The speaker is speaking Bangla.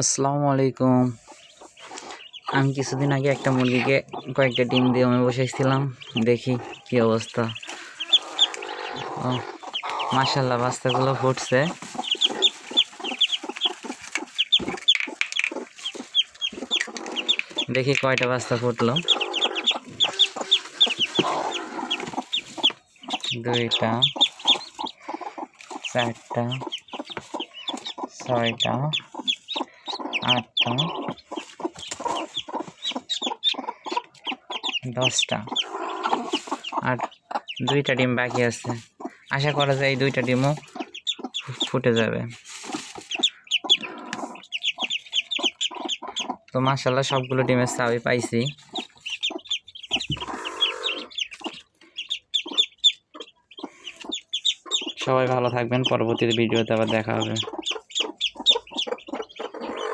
আসসালামু আলাইকুম। আমি কিছুদিন আগে একটা মুরগিকে কয়েকটা ডিম দিয়ে আমি বসেছিলাম, দেখি কি অবস্থা। ও মাশাআল্লাহ, বাচ্চাগুলো ফুটছে। দেখি কয়টা বাচ্চা ফুটলো। দুইটা, চারটা, ছয়টা, আটটা, 10টা, আর দুইটা ডিম বাকি আছে। আশা করা যায় এই দুইটা ডিমও ফুটে যাবে। তো মাশাআল্লাহ সবগুলো ডিমের চাবি পাইছি। সবাই ভালো থাকবেন, পরবর্তী ভিডিওতে আবার দেখা হবে।